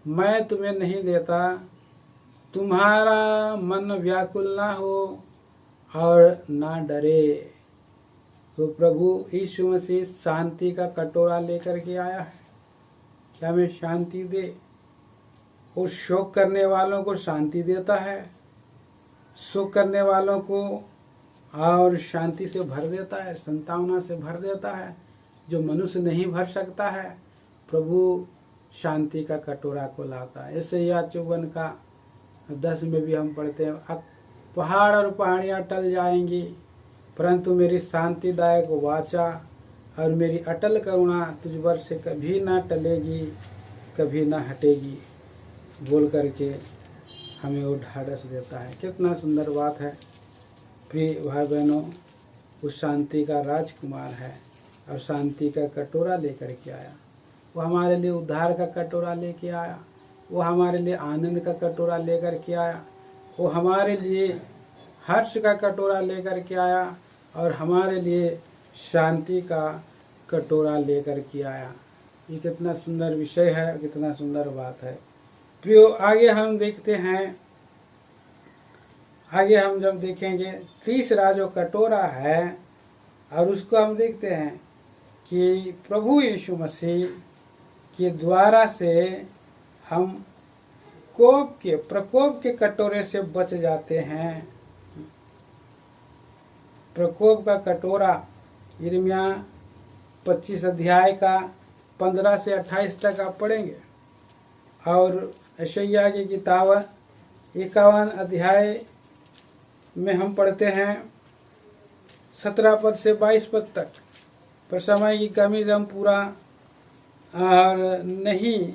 मैं तुम्हें नहीं देता। तुम्हारा मन व्याकुल ना हो और ना डरे। तो प्रभु यीशु मसीह शांति का कटोरा लेकर के आया है कि हमें शांति दे। वो शोक करने वालों को शांति देता है, शोक करने वालों को और शांति से भर देता है, सांत्वना से भर देता है, जो मनुष्य नहीं भर सकता है। प्रभु शांति का कटोरा को लाता है। यशायाह 54 का 10 में भी हम पढ़ते हैं, पहाड़ और पहाड़ियाँ टल जाएंगी परंतु मेरी शांतिदायक वाचा और मेरी अटल करुणा तुझ पर से कभी ना टलेगी, कभी ना हटेगी, बोल करके हमें वो ढाढ़स देता है। कितना सुंदर बात है। प्रिय भाई बहनों, उस शांति का राजकुमार है और शांति का कटोरा लेकर के आया। वो हमारे लिए उद्धार का कटोरा लेके आया, वो हमारे लिए आनंद का कटोरा लेकर के आया, वो हमारे लिए हर्ष का कटोरा लेकर के आया और हमारे लिए शांति का कटोरा लेकर के आया। ये कितना सुंदर विषय है, कितना सुंदर बात है। प्रियो, आगे हम देखते हैं, आगे हम जब देखेंगे तीसरा जो कटोरा है और उसको हम देखते हैं कि प्रभु यीशु मसीह के द्वारा से हम प्रकोप के कटोरे से बच जाते हैं। प्रकोप का कटोरा यिर्मयाह 25 अध्याय का 15 से 28 तक आप पढ़ेंगे। और यशायाह की किताब 51 अध्याय में हम पढ़ते हैं 17 पद से 22 पद तक। पर समय की कमी से हम पूरा नहीं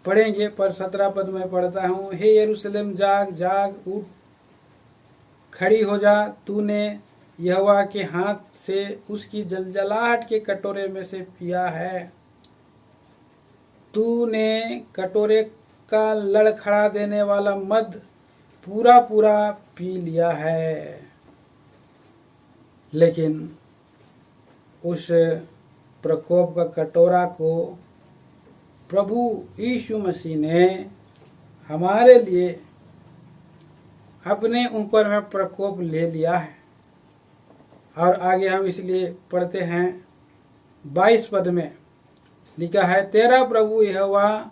पढ़ेंगे, पर 17 पद में पढ़ता हूँ। हे यरूशलेम, जाग जाग, उठ खड़ी हो जा। तूने यहोवा के हाथ से उसकी जलजलाहट के कटोरे में से पिया है। तूने कटोरे का लड़खड़ा देने वाला मद पूरा पूरा पी लिया है। लेकिन उस प्रकोप का कटोरा को प्रभु यीशु मसीह ने हमारे लिए अपने ऊपर में प्रकोप ले लिया है। और आगे हम इसलिए पढ़ते हैं 22 पद में लिखा है, तेरा प्रभु यहोवा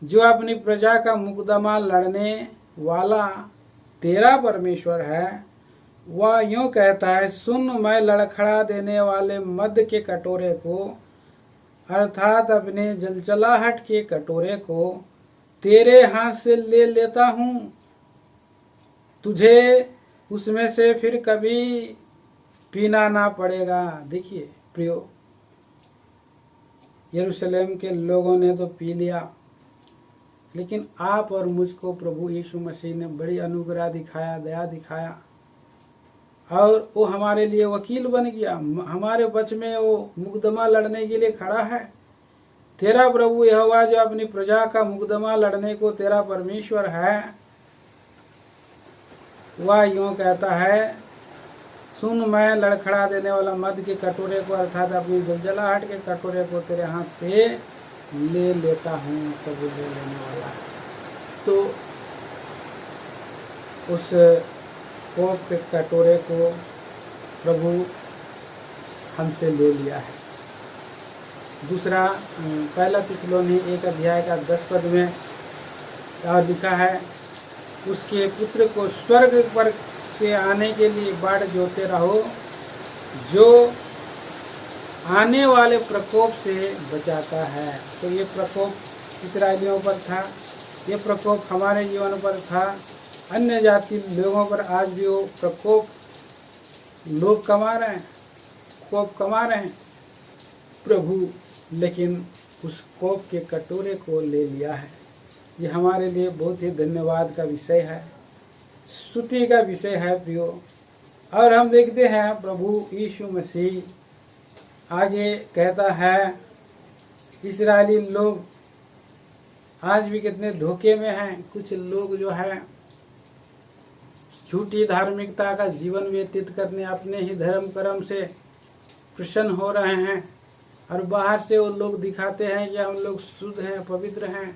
जो अपनी प्रजा का मुकदमा लड़ने वाला तेरा परमेश्वर है, वह यूं कहता है, सुन, मैं लड़खड़ा देने वाले मद के कटोरे को अर्थात अपने जलजलाहट के कटोरे को तेरे हाथ से ले लेता हूँ। तुझे उसमें से फिर कभी पीना ना पड़ेगा। देखिए प्रियो, यरूशलेम के लोगों ने तो पी लिया, लेकिन आप और मुझको प्रभु यीशु मसीह ने बड़ी अनुग्रह दिखाया, दया दिखाया, और वो हमारे लिए वकील बन गया। हमारे पक्ष में वो मुकदमा लड़ने के लिए खड़ा है। तेरा प्रभु यहोवा जो अपनी प्रजा का मुकदमा लड़ने को तेरा परमेश्वर है, वह यूं कहता है, सुन, मैं लड़खड़ा देने वाला मद के कटोरे को अर्थात अपनी जलजलाहट के कटोरे को तेरे हाथ से ले लेता हूँ। प्रभु ले लेने वाला है। तो उस कोप के कटोरे को प्रभु हमसे ले लिया है। दूसरा, पहला थिस्सलुनीकि 1 अध्याय का 10 पद में और लिखा है, उसके पुत्र को स्वर्ग पर से आने के लिए बाट जोते रहो, जो आने वाले प्रकोप से बचाता है। तो ये प्रकोप इस्राएलियों पर था, ये प्रकोप हमारे जीवन पर था, अन्य जाति लोगों पर आज भी वो प्रकोप लोग कमा रहे हैं, कोप कमा रहे हैं प्रभु, लेकिन उस कोप के कटोरे को ले लिया है। ये हमारे लिए बहुत ही धन्यवाद का विषय है, स्तुति का विषय है प्रियो। और हम देखते हैं प्रभु यीशु मसीह आगे कहता है, इस्राएली लोग आज भी कितने धोखे में हैं। कुछ लोग जो है झूठी धार्मिकता का जीवन व्यतीत करने, अपने ही धर्म कर्म से प्रसन्न हो रहे हैं, और बाहर से वो लोग दिखाते हैं कि हम लोग शुद्ध हैं, पवित्र हैं,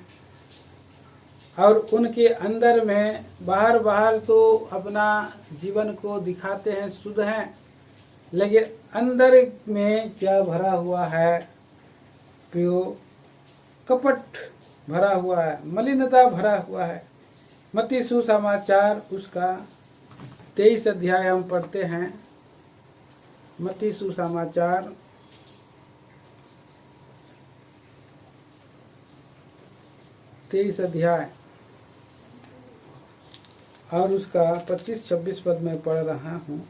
और उनके अंदर में बाहर तो अपना जीवन को दिखाते हैं शुद्ध हैं, लेकिन अंदर में क्या भरा हुआ है प्रियो? कपट भरा हुआ है, मलिनता भरा हुआ है। मत्ती सुसमाचार उसका 23 अध्याय हम पढ़ते हैं। मत्ती सुसमाचार 23 अध्याय और उसका 25-26 पद में पढ़ रहा हूँ।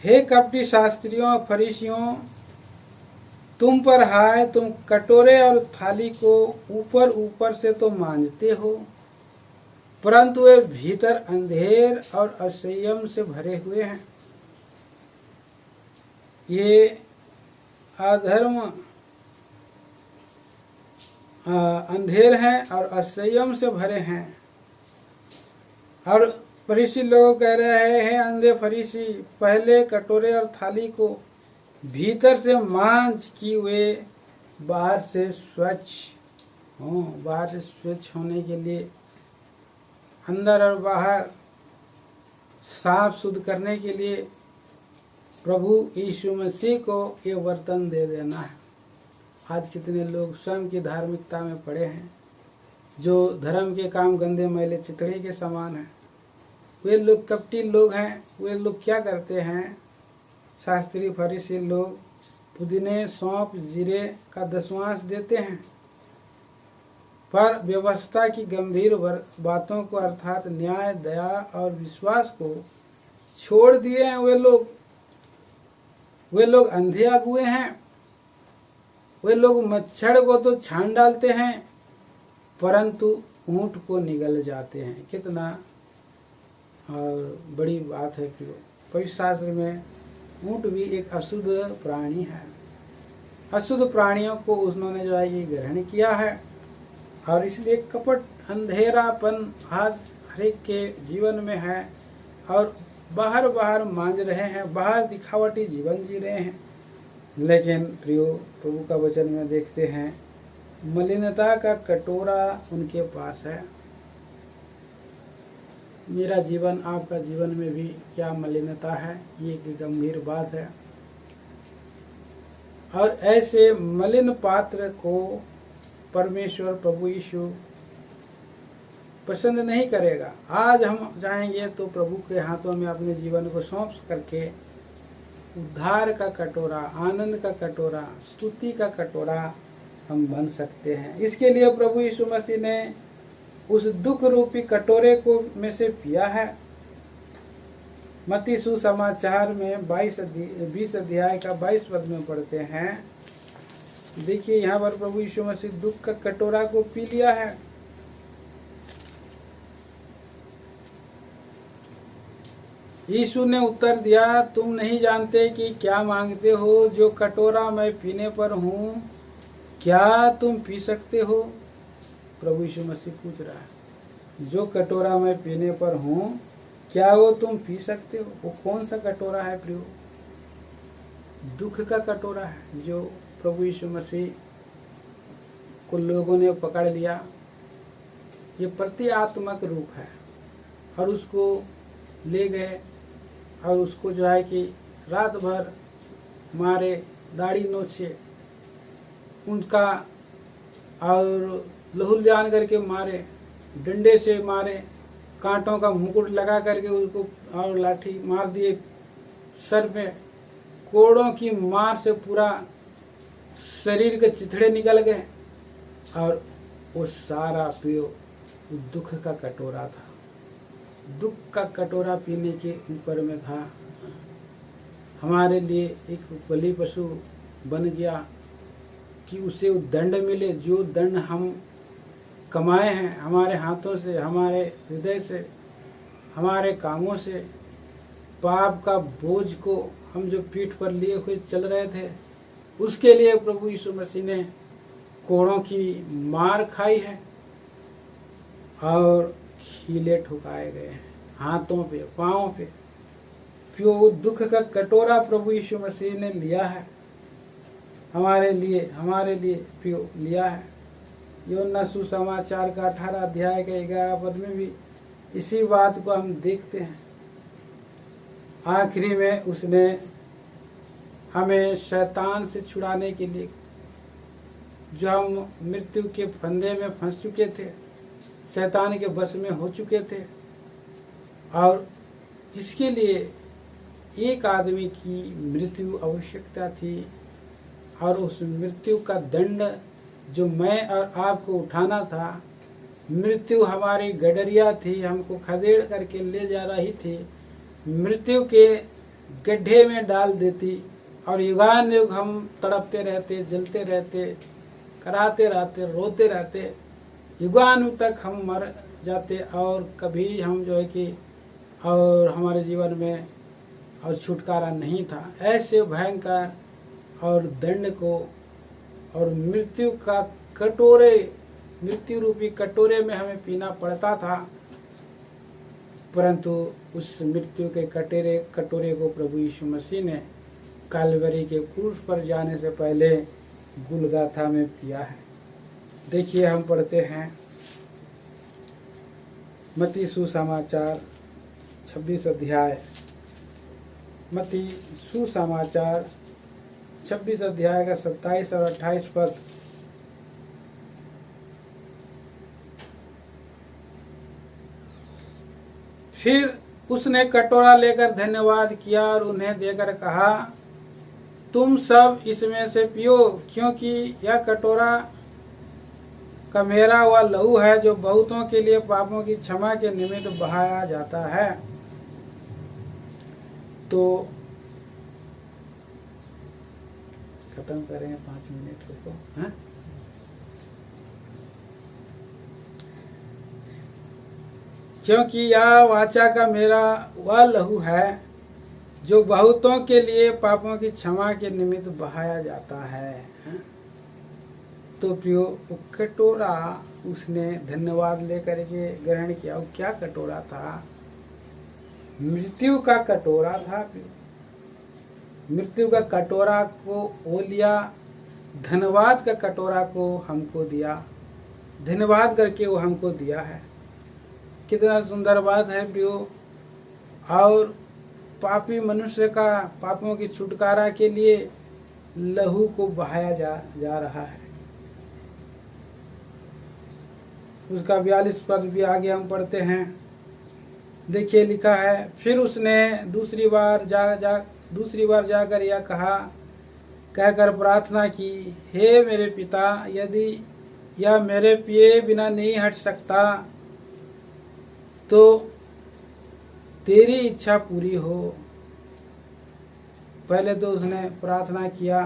हे कपटी शास्त्रियों और फरीसियों, तुम पर हाय, तुम कटोरे और थाली को ऊपर ऊपर से तो मांजते हो, परंतु वे भीतर अंधेर और असंयम से भरे हुए हैं। ये अधर्म अंधेर हैं और असंयम से भरे हैं। और फरीसी लोग कह रहे हैं, अंधे फरीसी, पहले कटोरे और थाली को भीतर से मांझ कि वे बाहर से स्वच्छ हों। बाहर से स्वच्छ होने के लिए अंदर और बाहर साफ शुद्ध करने के लिए प्रभु यीशु मसीह को ये बर्तन दे देना है। आज कितने लोग स्वयं की धार्मिकता में पड़े हैं, जो धर्म के काम गंदे मैले चितड़े के समान हैं। वे लोग कपटी लोग हैं। वे लोग क्या करते हैं? शास्त्री फरीसी लोग पुदीने, सौंफ, जीरे का दशवांश देते हैं, पर व्यवस्था की गंभीर बातों को अर्थात न्याय, दया और विश्वास को छोड़ दिए हैं। वे लोग अंधे अगुए हैं। वे लोग मच्छर को तो छान डालते हैं, परंतु ऊंट को निगल जाते हैं। कितना और बड़ी बात है कि पवित्र शास्त्र में ऊंट भी एक अशुद्ध प्राणी है। अशुद्ध प्राणियों को उन्होंने जो है ये ग्रहण किया है, और इसलिए कपट, अंधेरापन आज हरेक के जीवन में है, और बाहर मांझ रहे हैं, बाहर दिखावटी जीवन जी रहे हैं, लेकिन प्रियो, प्रभु का वचन में देखते हैं मलिनता का कटोरा उनके पास है। मेरा जीवन, आपका जीवन में भी क्या मलिनता है, ये एक गंभीर बात है। और ऐसे मलिन पात्र को परमेश्वर प्रभु यीशु पसंद नहीं करेगा। आज हम जाएंगे तो प्रभु के हाथों में अपने जीवन को सौंप करके उद्धार का कटोरा, आनंद का कटोरा, स्तुति का कटोरा हम बन सकते हैं। इसके लिए प्रभु यीशु मसीह ने उस दुख रूपी कटोरे को में से पिया है। मत्ती सुसमाचार में 20 अध्याय का 22 पद में पढ़ते हैं। देखिए यहाँ पर प्रभु यीशु मसीह दुख का कटोरा को पी लिया है। यीशु ने उत्तर दिया, तुम नहीं जानते कि क्या मांगते हो। जो कटोरा मैं पीने पर हूँ, क्या तुम पी सकते हो? प्रभु यीशु मसीह पूछ रहा है, जो कटोरा मैं पीने पर हूँ, क्या वो तुम पी सकते हो? वो कौन सा कटोरा है प्रियो? दुख का कटोरा है, जो प्रभु यीशु मसीह को लोगों ने पकड़ लिया। ये प्रतीकात्मक रूप है और उसको ले गए और उसको जो है कि रात भर मारे, दाढ़ी नोचे उनका, और लहू जान करके मारे, डंडे से मारे, कांटों का मुकुट लगा करके उसको और लाठी मार दिए सर पे। कोड़ों की मार से पूरा शरीर के चिथड़े निकल गए। और वो सारा पियो दुख का कटोरा था। दुख का कटोरा पीने के ऊपर में था। हमारे लिए एक बलि पशु बन गया कि उसे वो दंड मिले, जो दंड हम कमाए हैं हमारे हाथों से, हमारे हृदय से, हमारे कामों से। पाप का बोझ को हम जो पीठ पर लिए हुए चल रहे थे, उसके लिए प्रभु यीशु मसीह ने कोड़ों की मार खाई है और खीले ठुकाए गए हैं हाथों पे, पाँव पे। जो दुख का कटोरा प्रभु यीशु मसीह ने लिया है हमारे लिए पियो लिया है। यूहन्ना सुसमाचार का 18 अध्याय के 11 पद में भी इसी बात को हम देखते हैं। आखिरी में उसने हमें शैतान से छुड़ाने के लिए, जो हम मृत्यु के फंदे में फंस चुके थे, शैतान के बस में हो चुके थे, और इसके लिए एक आदमी की मृत्यु आवश्यकता थी। और उस मृत्यु का दंड जो मैं और आपको उठाना था, मृत्यु हमारी गडरिया थी, हमको खदेड़ करके ले जा रही थी, मृत्यु के गड्ढे में डाल देती और युगान युग हम तड़पते रहते, जलते रहते, कराते रहते, रोते रहते, युगान युग तक हम मर जाते और कभी हम जो है कि और हमारे जीवन में और छुटकारा नहीं था। ऐसे भयंकर और दंड को और मृत्यु का कटोरे, मृत्यु रूपी कटोरे में हमें पीना पड़ता था। परंतु उस मृत्यु के कटोरे को प्रभु यीशु मसीह ने कालवरी के क्रूस पर जाने से पहले गुलगाथा में पिया है। देखिए हम पढ़ते हैं मत्ती सुसमाचार 26 अध्याय, मत्ती सुसमाचार 26 अध्याय का 27 और 28 पद। फिर उसने कटोरा लेकर धन्यवाद किया और उन्हें देकर कहा, तुम सब इसमें से पियो, क्योंकि यह कटोरा का मेरा वह लहू है जो बहुतों के लिए पापों की क्षमा के निमित्त बहाया जाता है। तो खत्म करें, 5 मिनट रुको। हाँ, क्योंकि यह वाचा का मेरा वह लहू है जो बहुतों के लिए पापों की क्षमा के निमित्त बहाया जाता है। तो प्रियो, कटोरा उसने धन्यवाद लेकर के ग्रहण किया। वो क्या कटोरा था? मृत्यु का कटोरा था। मृत्यु का कटोरा को वो लिया, धन्यवाद का कटोरा को हमको दिया, धन्यवाद करके वो हमको दिया है। कितना सुंदर बात है प्रियो। और पापी मनुष्य का पापों की छुटकारा के लिए लहू को बहाया जा रहा है। उसका 42 पद भी आगे हम पढ़ते हैं। देखिए लिखा है, फिर उसने दूसरी बार जाकर यह कहकर प्रार्थना की, हे मेरे पिता, यदि यह मेरे पिए बिना नहीं हट सकता तो तेरी इच्छा पूरी हो। पहले तो उसने प्रार्थना किया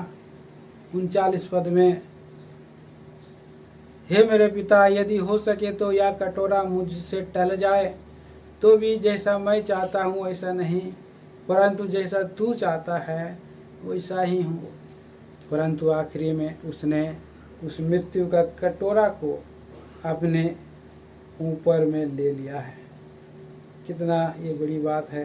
39 पद में, हे मेरे पिता, यदि हो सके तो यह कटोरा मुझसे टल जाए, तो भी जैसा मैं चाहता हूँ वैसा नहीं, परंतु जैसा तू चाहता है वैसा ही हूँ। परंतु आखिरी में उसने उस मृत्यु का कटोरा को अपने ऊपर में ले लिया है। कितना ये बड़ी बात है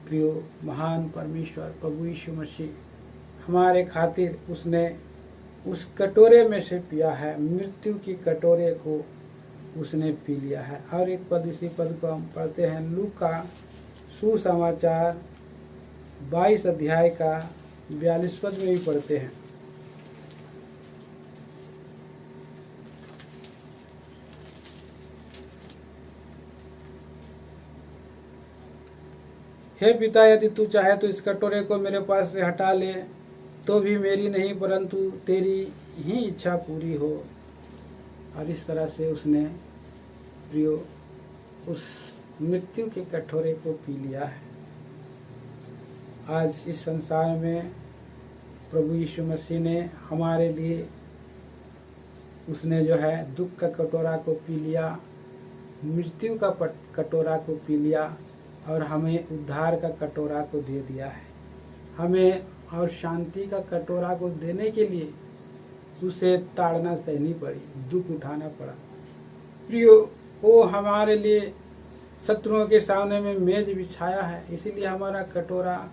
प्रियो। महान परमेश्वर प्रभु यीशु मसीह हमारे खातिर उसने उस कटोरे में से पिया है, मृत्यु की कटोरे को उसने पी लिया है। और एक पद, इसी पद को हम पढ़ते हैं, लूका सुसमाचार 22 अध्याय का 42 पद में भी पढ़ते हैं। हे पिता, यदि तू चाहे तो इस कटोरे को मेरे पास से हटा ले, तो भी मेरी नहीं परंतु तेरी ही इच्छा पूरी हो। और इस तरह से उसने प्रियो उस मृत्यु के कटोरे को पी लिया है। आज इस संसार में प्रभु यीशु मसीह ने हमारे लिए उसने जो है दुख का कटोरा को पी लिया, मृत्यु का कटोरा को पी लिया और हमें उद्धार का कटोरा को दे दिया है। हमें और शांति का कटोरा को देने के लिए उसे ताड़ना सहनी पड़ी, दुख उठाना पड़ा। प्रियो, वो हमारे लिए शत्रुओं के सामने में मेज बिछाया है, इसीलिए हमारा कटोरा,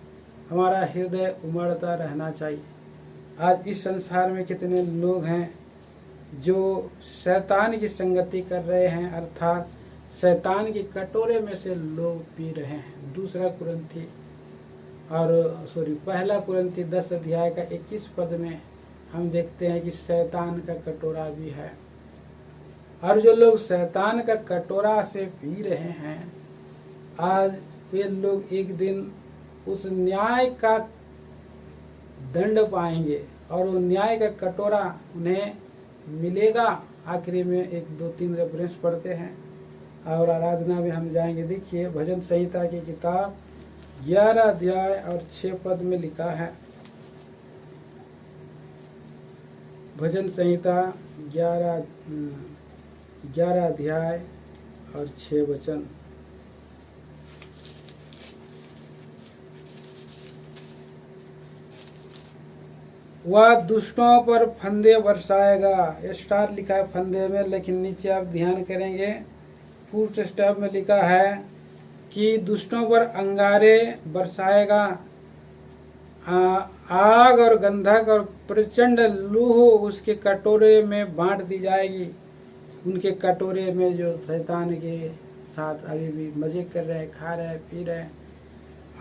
हमारा हृदय उमड़ता रहना चाहिए। आज इस संसार में कितने लोग हैं जो शैतान की संगति कर रहे हैं, अर्थात शैतान के कटोरे में से लोग पी रहे हैं। पहला कुरिन्थी 10 अध्याय का 21 पद में हम देखते हैं कि शैतान का कटोरा भी है। और जो लोग शैतान का कटोरा से पी रहे हैं, आज वे लोग एक दिन उस न्याय का दंड पाएंगे और वो न्याय का कटोरा उन्हें मिलेगा। आखिरी में 1-2-3 रेफरेंस पढ़ते हैं और आराधना में हम जाएंगे। देखिए, भजन संहिता की किताब 11 अध्याय और 6 पद में लिखा है। भजन संहिता 11 अध्याय और 6 वचन। वह दुष्टों पर फंदे बरसाएगा। स्टार लिखा है फंदे में, लेकिन नीचे आप ध्यान करेंगे फुल स्टॉप में लिखा है कि दुष्टों पर अंगारे बरसाएगा, आग और गंधक और प्रचंड लूह उसके कटोरे में बांट दी जाएगी। उनके कटोरे में जो शैतान के साथ अभी भी मजे कर रहे हैं, खा रहे हैं, पी रहे हैं,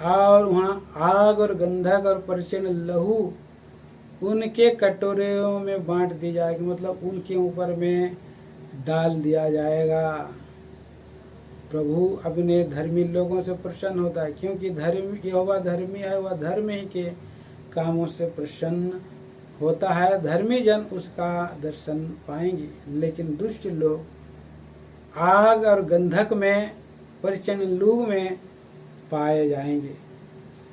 और वहाँ आग और गंधक और प्रचंड लहू उनके कटोरों में बांट दी जाएगी, मतलब उनके ऊपर में डाल दिया जाएगा। प्रभु अपने धर्मी लोगों से प्रसन्न होता है, क्योंकि यहोवा धर्मी है, वह धर्म ही के कामों से प्रसन्न होता है। धर्मी जन उसका दर्शन पाएंगे, लेकिन दुष्ट लोग आग और गंधक में, प्रचंड लू में पाए जाएंगे।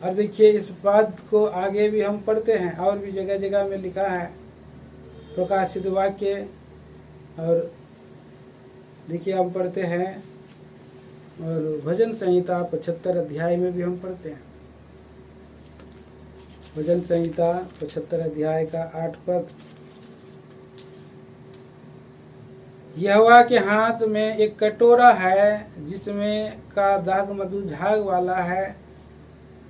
और देखिए, इस बात को आगे भी हम पढ़ते हैं, और भी जगह जगह में लिखा है प्रकाशित वाक्य। और देखिए, हम पढ़ते हैं और भजन संहिता 75 अध्याय में भी हम पढ़ते हैं। भजन संहिता 75 अध्याय का 8 पद, यहोवा के हाथ में एक कटोरा है जिसमें का दाग मधु झाग वाला है,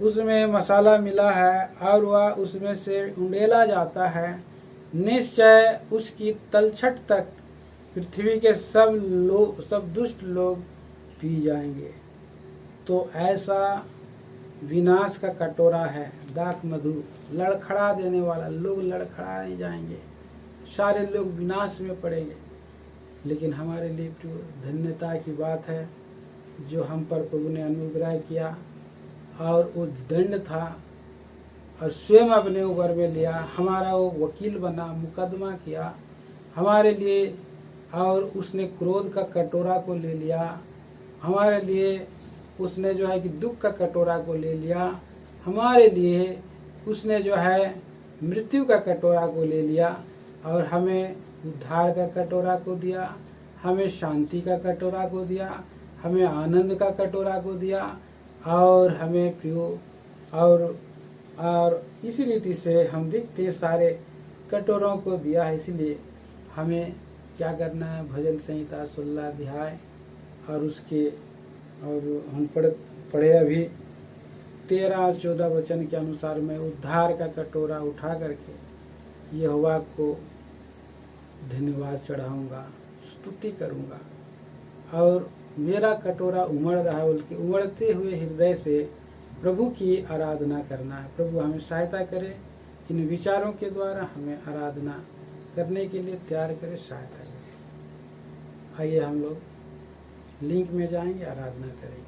उसमें मसाला मिला है और वह उसमें से उंडेला जाता है, निश्चय उसकी तलछट तक पृथ्वी के सब दुष्ट लोग पी जाएंगे। तो ऐसा विनाश का कटोरा है दाख मधु, लड़खड़ा देने वाला। लोग लड़खड़ाए जाएंगे, सारे लोग विनाश में पड़ेंगे। लेकिन हमारे लिए धन्यता की बात है जो हम पर प्रभु ने अनुग्रह किया और वो दंड था और स्वयं अपने ऊपर में लिया, हमारा वो वकील बना, मुकदमा किया हमारे लिए, और उसने क्रोध का कटोरा को ले लिया हमारे लिए। उसने जो है कि दुख का कटोरा को ले लिया हमारे लिए। उसने जो है मृत्यु का कटोरा को ले लिया और हमें उद्धार का कटोरा को दिया, हमें शांति का कटोरा को दिया, हमें आनंद का कटोरा को दिया और हमें प्रियो और इसी रीति से हम देखते सारे कटोरों को दिया है। इसलिए हमें क्या करना है, भजन संहिता 16 अध्याय और उसके और हम पढ़े अभी 13-14 वचन के अनुसार मैं उद्धार का कटोरा उठा करके यहोवा को धन्यवाद चढ़ाऊंगा, स्तुति करूंगा और मेरा कटोरा उमड़ रहा है, बल्कि उमड़ते हुए हृदय से प्रभु की आराधना करना है। प्रभु हमें सहायता करे, इन विचारों के द्वारा हमें आराधना करने के लिए तैयार करे, सहायता करे। आइए हम लोग लिंक में जाएंगे, आराधना करेंगे।